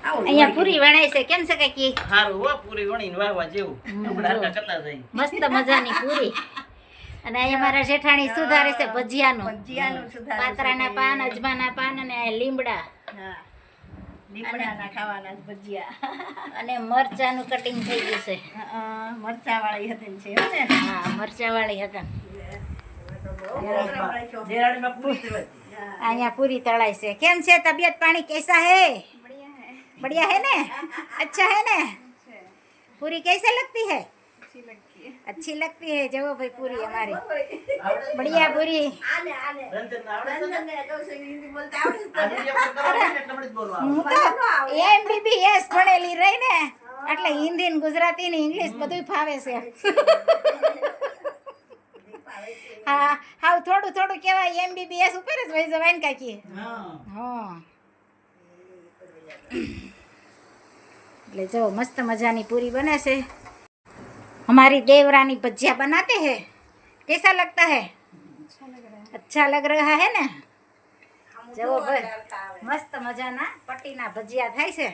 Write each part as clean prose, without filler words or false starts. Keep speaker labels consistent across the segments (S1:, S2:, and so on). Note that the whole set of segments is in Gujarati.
S1: અહીંયા પૂરી વણાય છે. કેમ છે કાકી?
S2: સારું હો, પૂરી વણીને વાવવા જેવું. આપણે હરખા કરતા જઈએ.
S1: મસ્ત મજાની પૂરી. અને અહીંયા મારા જેઠાણી સુધારે છે ભજીયાનું. પાતરાના પાન, અજમાના પાન અને આ લીમડા.
S3: લીમડાના ખાવાના ભજીયા
S1: અને મરચાનું કટિંગ થઈ ગયું છે.
S3: મરચા વાળી હતી છે
S1: હા, મરચા વાળી હતા.
S2: જેરાણીમાં પૂરી તળાઈ.
S1: અહીંયા પૂરી તળાઈ છે. કેમ છે તબિયત પાણી कैसा है? बढ़िया है ने? अच्छा है ने? पूरी कैसे लगती है? अच्छी लगती है. जब भाई पूरी हमारी बढ़िया पूरी. હું તો MBBS ભણેલી રહી ને એટલે હિન્દી ને ગુજરાતી ને ઇંગ્લિશ બધું ફાવે છે. હા, હાવ થોડું થોડું કહેવાય MBBS ઉપર જ વહી જવાય ને કાકી. હા, એટલે જો મસ્ત મજાની પૂરી બને છે. हमारी देवरानी भजिया बनाते हैं. कैसा लगता है? अच्छा लग रहा है ने? जो भाई मस्त मजाना पट्टीना भजिया થાય છે.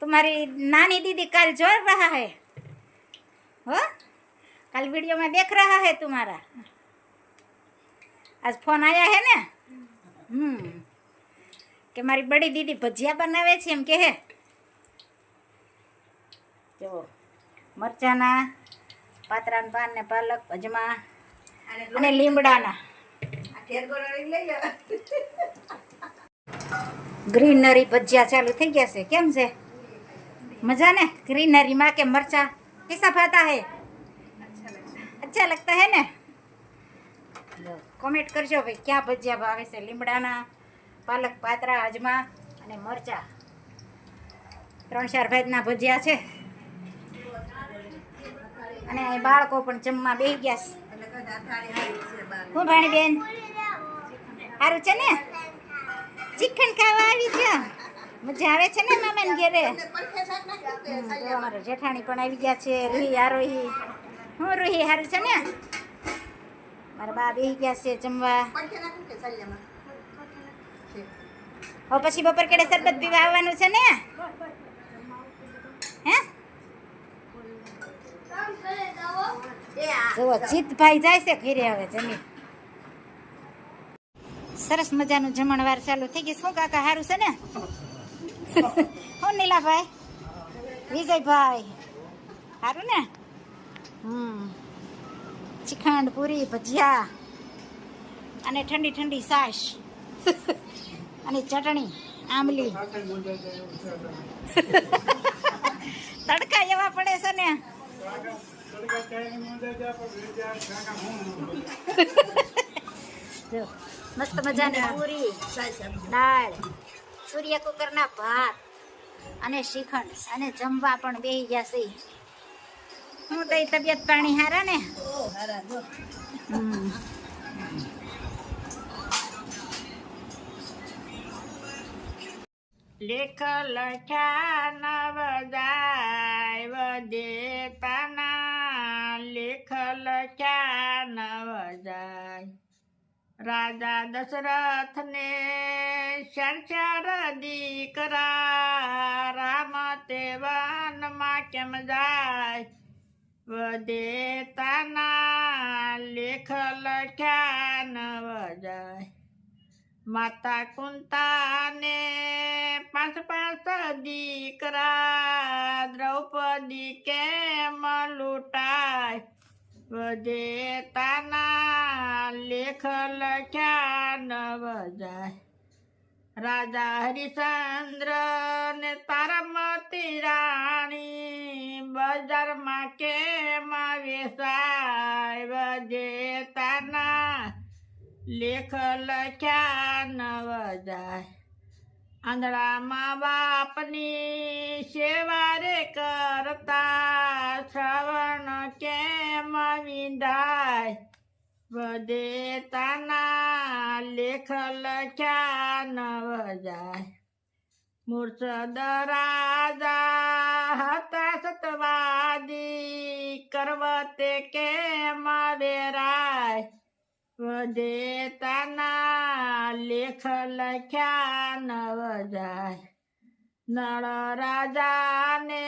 S1: तुम्हारी नानी दीदी कल जोड़ रहा है हो? कल वीडियो में देख रहा है तुम्हारा. आज फोन आया है ने? કે મારી બડી દીદી ભજીયા બનાવે છે એમ કે હે. જો મરચાના, પાતરાના પાન ને પાલક, અજમા અને લીમડાના ગ્રીનરી ભજીયા ચાલુ થઈ ગયા છે. કેમ છે? મજા ને? ग्रीनरी માં કે મરચા कैसा भाता है? अच्छा लगता है ने? કોમેન્ટ કરજો ભાઈ ક્યાં ભજીયા ભાવે છે. લીમડાના, પાલક, પાતરા, અજમા અને મરચા 3-4 ભાતના ભજીયા છે. અને અહીં બાળકો પણ જમવા બેસી ગયા છે. હું ભાણી બેન સારું છે ને? ચિકન ખાવા આવી છે. મજા આવે છે ને મામાને ઘેરે? અમારા જેઠાણી પણ આવી ગયા છે. રૂહી આરોહી. હું રૂહી સારું છે ને? મારા બા બેસી ગયા છે જમવા. હવે પછી બપોર કેડે શરબત પીવા આવવાનું છે ને? હે? જો જીતભાઈ જાય છે ઘરે હવે જમી. સરસ મજાનું જમણવાર ચાલુ થઈ ગયું. શું કાકા સારું છે ને? હું નીલાભાઈ, વિજયભાઈ સારું ને? શ્રીખંડ, પૂરી, ભજીયા અને ઠંડી ઠંડી છાશ અને ચટણી, આંબલી. તડકા એવા પડે છે ને. જો મસ્ત મજાની પૂરી, દાળ, સૂર્ય કુકરના ભાત અને શ્રીખંડ અને જમવા પણ બેસી ગયા છે. હું તો તબિયત પાણી હારા ને?
S3: લેખ લખ્યા નવદાય વદેતાના. લેખ લખ્યા નવદાય. રાજા દશરથને 4 દીકરા. રામ તે વનમાં કેમ જાય? વદેતાના લેખ લખ્યા નવદાય. માતા કુંતાને 5 દીકરા. દ્રૌપદી કેમ લૂંટાય? વદેતાના લેખ લખ્યા નવદાય. રાજા હરિશ્ચંદ્ર ને તારામતી રાણી. બજારમાં કેમ વેચાય? વદેતાના લેખ લખ્યા નવદાય. આંધળા બાપની સેવા રે કરતા. શ્રવણ કેમ વિંધાય? વદેતાના લેખ લખ્યા નવદાય. મૂર્છદ રાજા હતા સતવાદી. કરવતે કેમ વેરાય? વદેતાના લેખ લખ્યા નવદાય. નળ રાજાને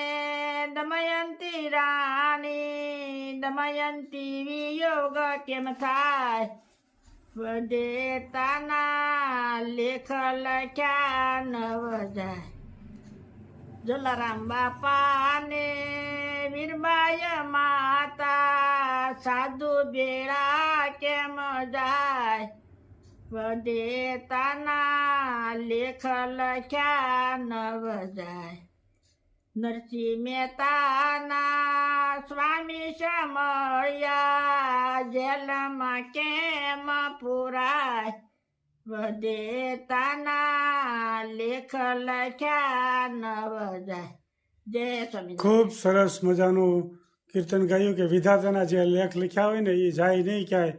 S3: દમયંતી રાણી દમયંતી વિયોગ કેમ થાય વદેતાના લેખ લખ્યા નવ જાય જલારામ બાપાને વીરબાઈ માતા સાધુ બેડા કેમ જાય વદેતાના લેખ લખ્યા નવ જાય નરસિંહ મહેતાના સ્વામી સમળ્યા જેલમાં કેમ પુરાય વદેતાના લેખ લખ્યા નવ જાય જય સ્વામી
S4: ખૂબ સરસ મજાનું કીર્તન ગાયું કે વિધાતાના જે લેખ લખ્યા હોય ને એ જાય નહીં ક્યાંય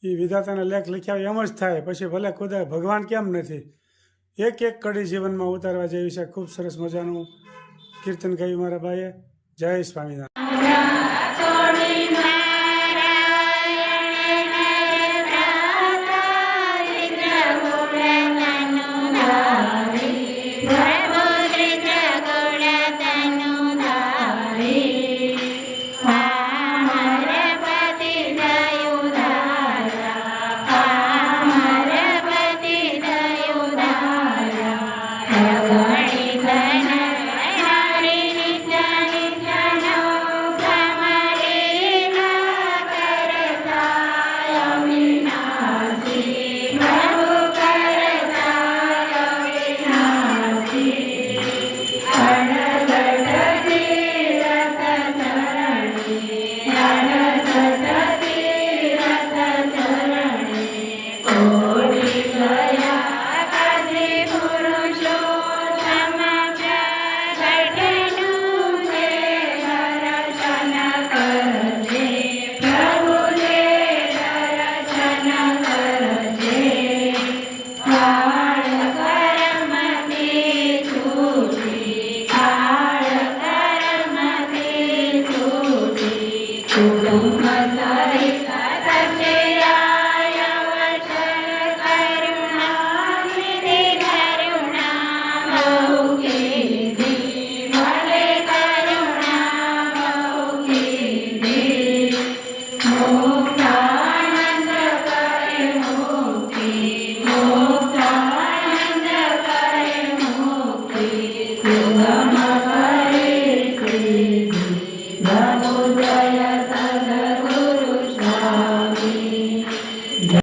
S4: એ વિધાતાના લેખ લખ્યા હોય એમ જ થાય પછી ભલે ખુદા ભગવાન કેમ નથી એક એક કડી જીવનમાં ઉતારવા જેવી છે ખૂબ સરસ મજાનું કીર્તન ગાયું મારા ભાઈએ જય સ્વામિનારાયણ